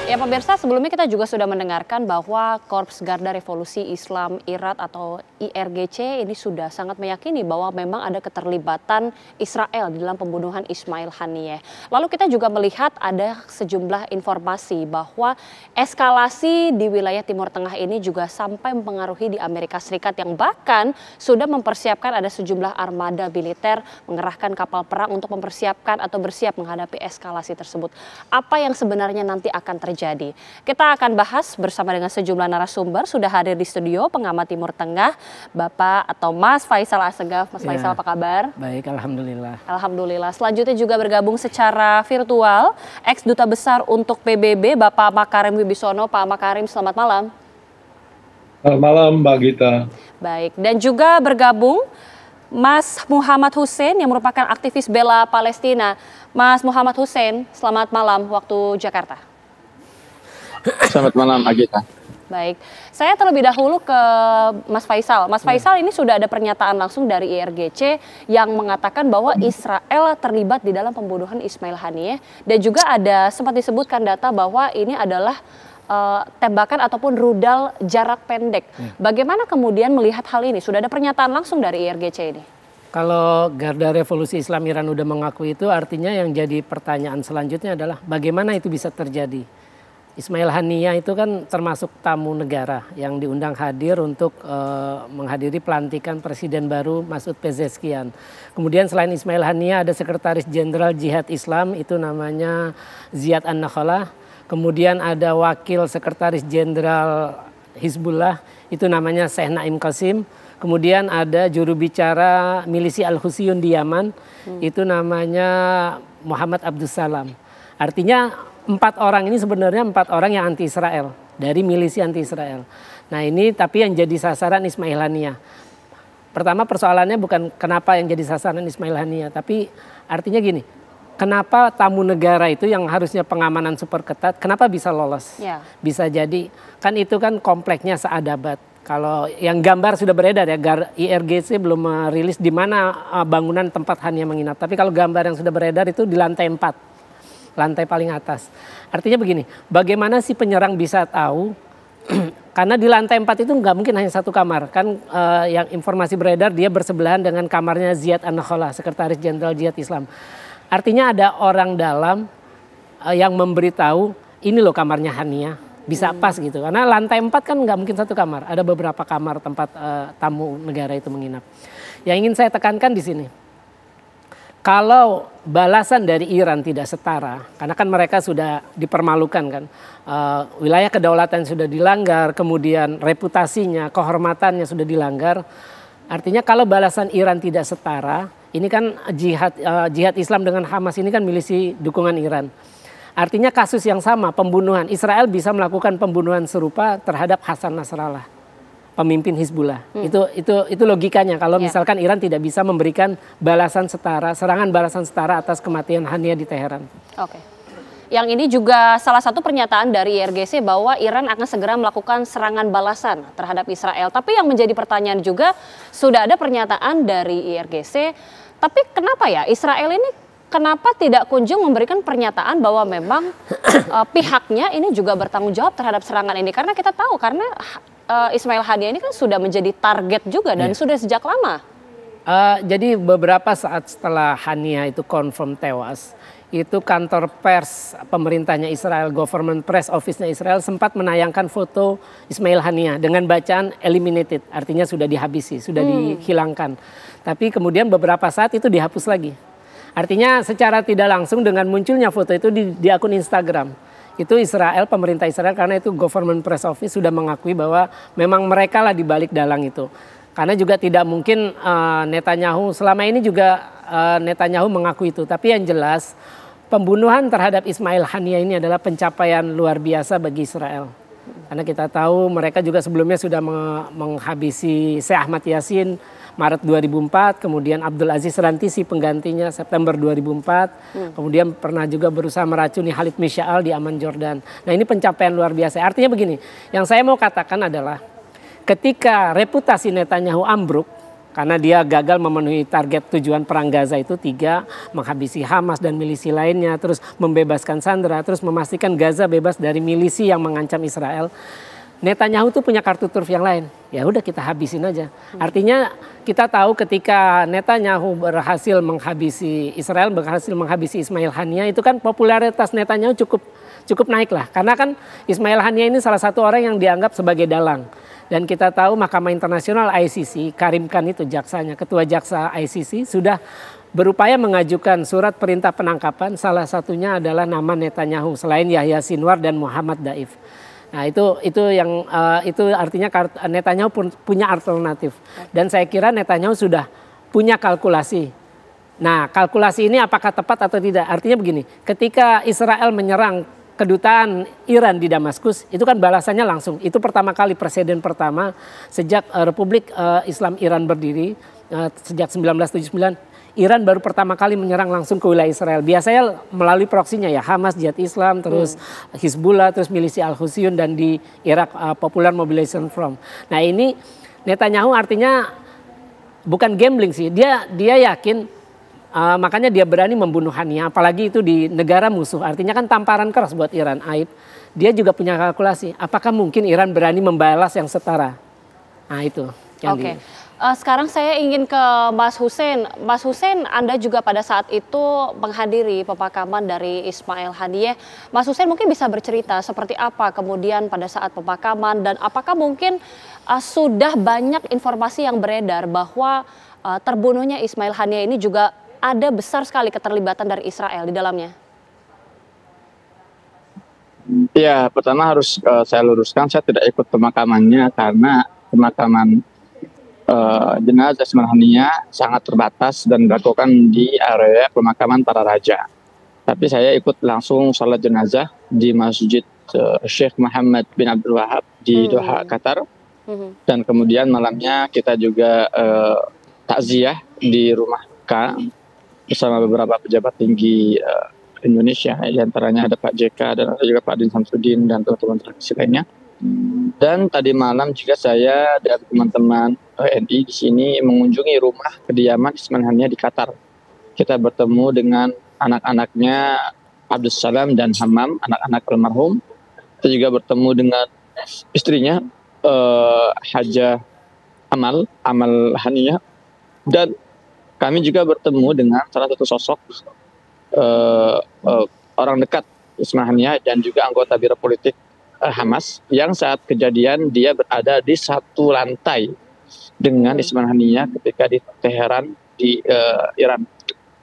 Ya pemirsa, sebelumnya kita juga sudah mendengarkan bahwa Korps Garda Revolusi Islam Irak atau IRGC ini sudah sangat meyakini bahwa memang ada keterlibatan Israel di dalam pembunuhan Ismail Haniyeh. Lalu kita juga melihat ada sejumlah informasi bahwa eskalasi di wilayah Timur Tengah ini juga sampai mempengaruhi di Amerika Serikat yang bahkan sudah mempersiapkan ada sejumlah armada militer mengerahkan kapal perang untuk mempersiapkan atau bersiap menghadapi eskalasi tersebut. Apa yang sebenarnya nanti akan terjadi? Kita akan bahas bersama dengan sejumlah narasumber. Sudah hadir di studio pengamat Timur Tengah, Bapak atau Mas Faisal Assegaf. Mas Faisal, apa kabar? Baik, alhamdulillah. Alhamdulillah. Selanjutnya juga bergabung secara virtual ex Duta Besar untuk PBB, Bapak Makarim Wibisono. Pak Makarim, selamat malam. Selamat malam, Mbak Gita. Baik, dan juga bergabung Mas Muhammad Hussein yang merupakan aktivis bela Palestina. Mas Muhammad Hussein, selamat malam waktu Jakarta. Selamat malam, Agita. Baik, saya terlebih dahulu ke Mas Faisal. Mas Faisal, ini sudah ada pernyataan langsung dari IRGC yang mengatakan bahwa Israel terlibat di dalam pembunuhan Ismail Haniyeh. Dan juga ada sempat disebutkan data bahwa ini adalah tembakan ataupun rudal jarak pendek. Bagaimana kemudian melihat hal ini? Sudah ada pernyataan langsung dari IRGC ini. Kalau Garda Revolusi Islam Iran udah mengakui itu, artinya yang jadi pertanyaan selanjutnya adalah bagaimana itu bisa terjadi? Ismail Haniyeh itu kan termasuk tamu negara yang diundang hadir untuk menghadiri pelantikan Presiden baru Masoud Pezeshkian. Kemudian selain Ismail Haniyeh ada Sekretaris Jenderal Jihad Islam itu namanya Ziad An-Nakhalah. Kemudian ada Wakil Sekretaris Jenderal Hizbullah itu namanya Syekh Naim Qasim. Kemudian ada juru bicara milisi Al-Husiyun di Yaman itu namanya Muhammad Abdussalam. Artinya 4 orang ini sebenarnya 4 orang yang anti Israel, dari milisi anti Israel. Nah ini tapi yang jadi sasaran Ismail Haniyeh. Pertama persoalannya bukan kenapa yang jadi sasaran Ismail Haniyeh, tapi artinya gini, kenapa tamu negara itu yang harusnya pengamanan super ketat, kenapa bisa lolos? Ya. Bisa jadi, kan itu kan kompleknya seadabat. Kalau yang gambar sudah beredar ya, IRGC belum merilis di mana bangunan tempat Haniyeh menginap. Tapi kalau gambar yang sudah beredar itu di lantai 4. Lantai paling atas. Artinya begini, bagaimana si penyerang bisa tahu? Karena di lantai 4 itu nggak mungkin hanya satu kamar. Kan yang informasi beredar dia bersebelahan dengan kamarnya Ziad An-Nakhalah, Sekretaris Jenderal Jihad Islam. Artinya ada orang dalam yang memberitahu ini loh kamarnya Haniyeh. Bisa pas gitu. Karena lantai 4 kan nggak mungkin satu kamar. Ada beberapa kamar tempat tamu negara itu menginap. Yang ingin saya tekankan di sini. Kalau balasan dari Iran tidak setara, karena kan mereka sudah dipermalukan kan, wilayah kedaulatan sudah dilanggar, kemudian reputasinya, kehormatannya sudah dilanggar. Artinya kalau balasan Iran tidak setara, ini kan jihad Islam dengan Hamas ini kan milisi dukungan Iran. Artinya kasus yang sama, pembunuhan, Israel bisa melakukan pembunuhan serupa terhadap Hasan Nasrallah, pemimpin Hizbullah. Itu logikanya kalau misalkan Iran tidak bisa memberikan balasan setara, serangan balasan setara atas kematian Haniyeh di Teheran. Oke. Yang ini juga salah satu pernyataan dari IRGC bahwa Iran akan segera melakukan serangan balasan terhadap Israel. Tapi yang menjadi pertanyaan juga sudah ada pernyataan dari IRGC, tapi kenapa ya Israel ini kenapa tidak kunjung memberikan pernyataan bahwa memang pihaknya ini juga bertanggung jawab terhadap serangan ini? Karena kita tahu karena Ismail Haniyeh ini kan sudah menjadi target juga dan sudah sejak lama. Jadi beberapa saat setelah Haniyeh itu confirm tewas, itu kantor pers pemerintahnya Israel, government press office-nya Israel sempat menayangkan foto Ismail Haniyeh dengan bacaan eliminated, artinya sudah dihabisi, sudah dihilangkan. Tapi kemudian beberapa saat itu dihapus lagi. Artinya secara tidak langsung dengan munculnya foto itu di akun Instagram. Itu Israel, pemerintah Israel karena itu government press office sudah mengakui bahwa memang mereka lah di balik dalang itu. Karena juga tidak mungkin Netanyahu, selama ini juga Netanyahu mengakui itu. Tapi yang jelas pembunuhan terhadap Ismail Haniyeh ini adalah pencapaian luar biasa bagi Israel. Karena kita tahu mereka juga sebelumnya sudah menghabisi Syekh Ahmad Yasin Maret 2004, kemudian Abdul Aziz Rantisi penggantinya September 2004, kemudian pernah juga berusaha meracuni Khalid Mish'al di Amman Jordan. Nah ini pencapaian luar biasa. Artinya begini, yang saya mau katakan adalah ketika reputasi Netanyahu ambruk, Karena dia gagal memenuhi target tujuan perang Gaza itu 3, menghabisi Hamas dan milisi lainnya, terus membebaskan sandera, terus memastikan Gaza bebas dari milisi yang mengancam Israel. Netanyahu tuh punya kartu truf yang lain. Ya udah kita habisin aja. Artinya kita tahu ketika Netanyahu berhasil menghabisi Israel, berhasil menghabisi Ismail Haniyeh, itu kan popularitas Netanyahu cukup naik lah. Karena kan Ismail Haniyeh ini salah satu orang yang dianggap sebagai dalang. Dan kita tahu Mahkamah Internasional ICC, Karim Khan itu jaksanya, ketua jaksa ICC sudah berupaya mengajukan surat perintah penangkapan. Salah satunya adalah nama Netanyahu selain Yahya Sinwar dan Muhammad Daif. Nah itu artinya Netanyahu pun punya alternatif. Dan saya kira Netanyahu sudah punya kalkulasi. Nah kalkulasi ini apakah tepat atau tidak? Artinya begini, ketika Israel menyerang kedutaan Iran di Damaskus, itu kan balasannya langsung. Itu pertama kali, presiden pertama sejak Republik Islam Iran berdiri, sejak 1979. Iran baru pertama kali menyerang langsung ke wilayah Israel. Biasanya melalui proksinya ya, Hamas, Jihad Islam, terus Hizbullah, terus milisi Al-Husyun, dan di Irak Popular Mobilization Front. Nah ini Netanyahu artinya bukan gambling sih, dia yakin. Makanya dia berani membunuh Haniyeh, apalagi itu di negara musuh. Artinya kan tamparan keras buat Iran, Aib. Dia juga punya kalkulasi. Apakah mungkin Iran berani membalas yang setara? Nah itu. Oke. Sekarang saya ingin ke Mas Hussein. Mas Hussein, Anda juga pada saat itu menghadiri pemakaman dari Ismail Haniyeh. Mas Hussein mungkin bisa bercerita seperti apa kemudian pada saat pemakaman, dan apakah mungkin sudah banyak informasi yang beredar bahwa terbunuhnya Ismail Haniyeh ini juga ada besar sekali keterlibatan dari Israel di dalamnya? Ya, pertama harus saya luruskan, saya tidak ikut pemakamannya karena pemakaman jenazah Ismail Haniyeh sangat terbatas dan dilakukan di area pemakaman para raja. Tapi saya ikut langsung salat jenazah di Masjid Sheikh Muhammad bin Abdul Wahab di Doha, Qatar. Dan kemudian malamnya kita juga takziah di rumah K bersama beberapa pejabat tinggi Indonesia, di antaranya ada Pak JK dan ada juga Pak Din Samsudin dan teman-teman praktisi lainnya. Dan tadi malam juga saya dan teman-teman WNI di sini mengunjungi rumah kediaman Ismail Haniyeh di Qatar. Kita bertemu dengan anak-anaknya Abdus Salam dan Hammam, anak-anak almarhum. Kita juga bertemu dengan istrinya Hajah Amal Haniyeh, dan kami juga bertemu dengan salah satu sosok orang dekat Ismail Haniyeh dan juga anggota biro politik Hamas yang saat kejadian dia berada di satu lantai dengan Ismail Haniyeh ketika di Teheran di Iran.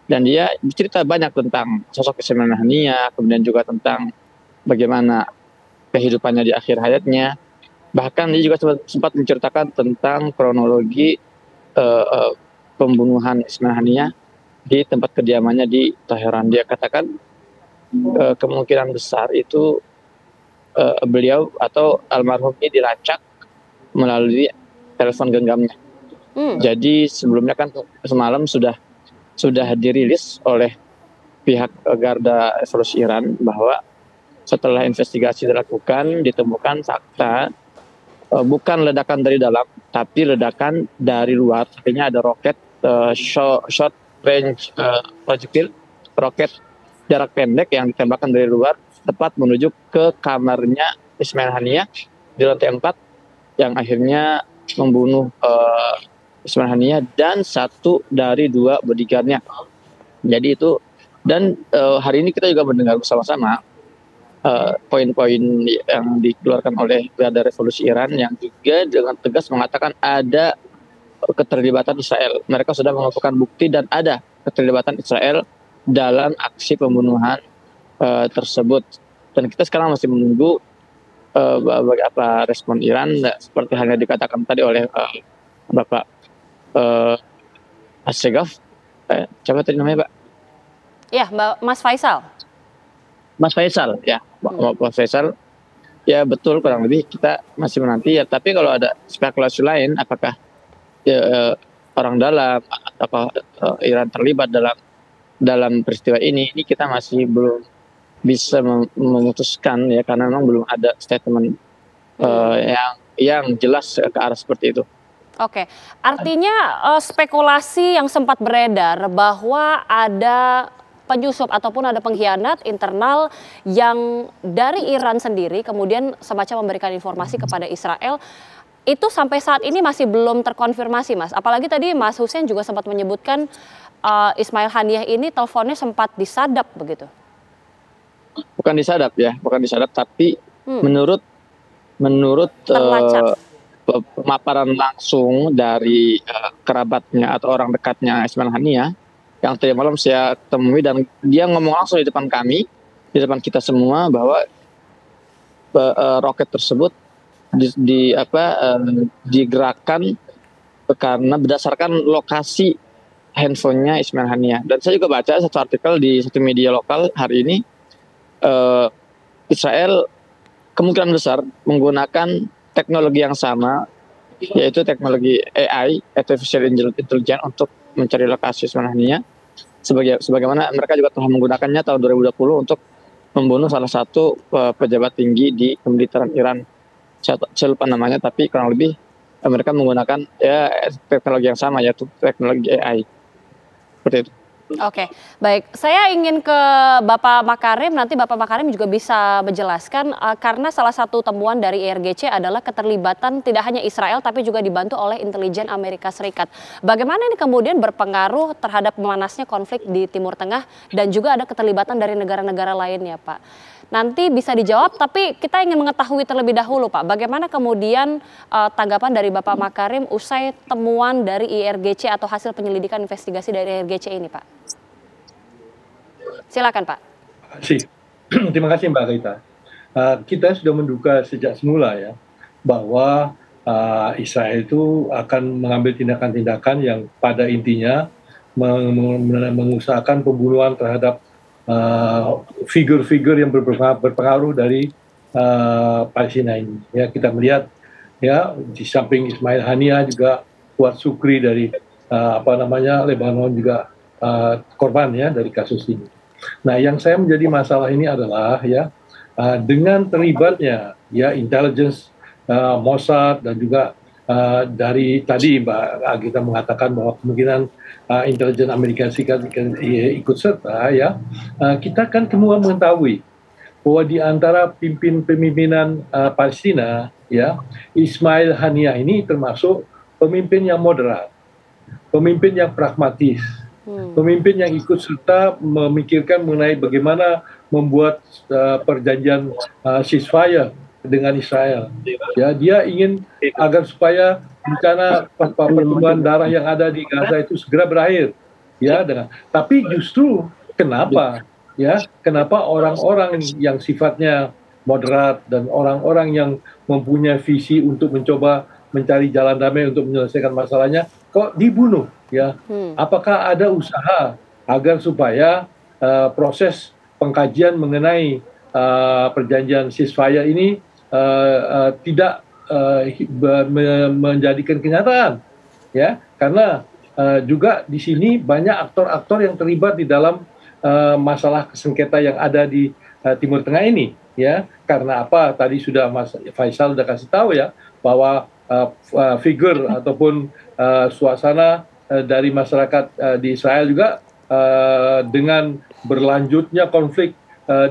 Dan dia bercerita banyak tentang sosok Ismail Haniyeh, kemudian juga tentang bagaimana kehidupannya di akhir hayatnya. Bahkan dia juga sempat menceritakan tentang kronologi pembunuhan Ismail Haniyeh di tempat kediamannya di Teheran. Dia katakan kemungkinan besar itu beliau atau almarhum ini dilacak melalui telepon genggamnya. Jadi sebelumnya kan semalam sudah dirilis oleh pihak Garda Revolusi Iran bahwa setelah investigasi dilakukan ditemukan fakta bukan ledakan dari dalam tapi ledakan dari luar. Artinya ada roket short range projectile, roket jarak pendek yang ditembakkan dari luar tepat menuju ke kamarnya Ismail Haniyeh di lantai 4 yang akhirnya membunuh Ismail Haniyeh dan satu dari 2 bodyguardnya. Jadi itu, dan hari ini kita juga mendengar bersama-sama poin-poin yang dikeluarkan oleh Garda Revolusi Iran yang juga dengan tegas mengatakan ada keterlibatan Israel. Mereka sudah mengumpulkan bukti dan ada keterlibatan Israel dalam aksi pembunuhan tersebut. Dan kita sekarang masih menunggu apa respon Iran, seperti halnya dikatakan tadi oleh Bapak Assegaf. Coba tadi namanya Pak? Ya, Mas Faisal. Mas Faisal, ya, Mas Faisal. Ya betul, kurang lebih kita masih menanti ya. Tapi kalau ada spekulasi lain, apakah orang dalam atau Iran terlibat dalam peristiwa ini kita masih belum bisa memutuskan ya, karena memang belum ada statement yang jelas ke arah seperti itu. Oke, artinya spekulasi yang sempat beredar bahwa ada penyusup ataupun ada pengkhianat internal yang dari Iran sendiri kemudian semacam memberikan informasi kepada Israel, itu sampai saat ini masih belum terkonfirmasi, Mas. Apalagi tadi Mas Hussein juga sempat menyebutkan Ismail Haniyah ini teleponnya sempat disadap begitu. Bukan disadap ya, bukan disadap, tapi menurut Terlacak. pemaparan langsung dari kerabatnya atau orang dekatnya Ismail Haniyah yang tadi malam saya temui, dan dia ngomong langsung di depan kami, di depan kita semua, bahwa roket tersebut digerakkan karena berdasarkan lokasi handphonenya Ismail Haniyah. Dan saya juga baca satu artikel di satu media lokal hari ini, Israel kemungkinan besar menggunakan teknologi yang sama, yaitu teknologi AI, Artificial Intelligence, untuk mencari lokasi Ismail Haniyah. Sebagaimana mereka juga telah menggunakannya tahun 2020 untuk membunuh salah satu pejabat tinggi di pemilitaran Iran. Saya lupa namanya, tapi kurang lebih mereka menggunakan teknologi yang sama, yaitu teknologi AI. Seperti itu. Oke, baik. Saya ingin ke Bapak Makarim, nanti Bapak Makarim juga bisa menjelaskan karena salah satu temuan dari IRGC adalah keterlibatan tidak hanya Israel tapi juga dibantu oleh intelijen Amerika Serikat. Bagaimana ini kemudian berpengaruh terhadap memanasnya konflik di Timur Tengah dan juga ada keterlibatan dari negara-negara lainnya, Pak? Nanti bisa dijawab, tapi kita ingin mengetahui terlebih dahulu, Pak, bagaimana kemudian tanggapan dari Bapak Makarim usai temuan dari IRGC atau hasil penyelidikan investigasi dari IRGC ini, Pak? Silakan, Pak. Terima kasih Mbak Rita. Kita sudah menduga sejak semula ya bahwa Israel itu akan mengambil tindakan-tindakan yang pada intinya mengusahakan pembunuhan terhadap figur-figur yang berpengaruh dari Palestina ini. Ya, kita melihat ya di samping Ismail Haniyah juga Fuad Shukri dari Lebanon juga korban ya dari kasus ini. Nah, yang saya menjadi masalah ini adalah ya dengan terlibatnya ya intelligence Mossad dan juga dari tadi Mbak Agita mengatakan bahwa kemungkinan intelijen Amerika Serikat ikut serta ya, kita kan semua mengetahui bahwa di antara pimpinan Palestina ya, Ismail Haniyah ini termasuk pemimpin yang moderat, pemimpin yang pragmatis, pemimpin yang ikut serta memikirkan mengenai bagaimana membuat perjanjian ceasefire dengan Israel. Ya, dia ingin agar supaya bencana pertumbuhan darah yang ada di Gaza itu segera berakhir. Ya, tapi justru kenapa orang-orang yang sifatnya moderat dan orang-orang yang mempunyai visi untuk mencoba mencari jalan damai untuk menyelesaikan masalahnya kok dibunuh ya? Apakah ada usaha agar supaya proses pengkajian mengenai perjanjian ceasefire ini tidak menjadikan kenyataan ya, karena juga di sini banyak aktor-aktor yang terlibat di dalam masalah sengketa yang ada di Timur Tengah ini ya. Karena apa, tadi sudah Mas Faisal sudah kasih tahu ya bahwa figur ataupun suasana dari masyarakat di Israel juga dengan berlanjutnya konflik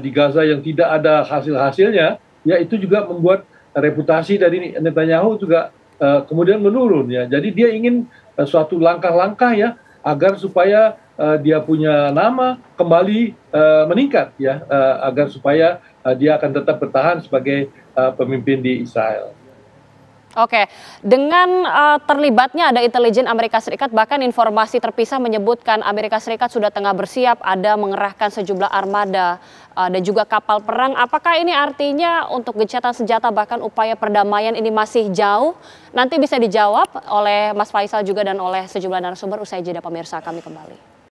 di Gaza yang tidak ada hasil-hasilnya ya, itu juga membuat reputasi dari Netanyahu juga kemudian menurun ya. Jadi dia ingin suatu langkah-langkah ya agar supaya dia punya nama kembali meningkat ya, agar supaya dia akan tetap bertahan sebagai pemimpin di Israel. Oke, dengan terlibatnya ada intelijen Amerika Serikat, bahkan informasi terpisah menyebutkan Amerika Serikat sudah tengah bersiap ada mengerahkan sejumlah armada dan juga kapal perang. Apakah ini artinya untuk gencatan senjata bahkan upaya perdamaian ini masih jauh? Nanti bisa dijawab oleh Mas Faisal juga dan oleh sejumlah narasumber usai jeda, pemirsa, kami kembali.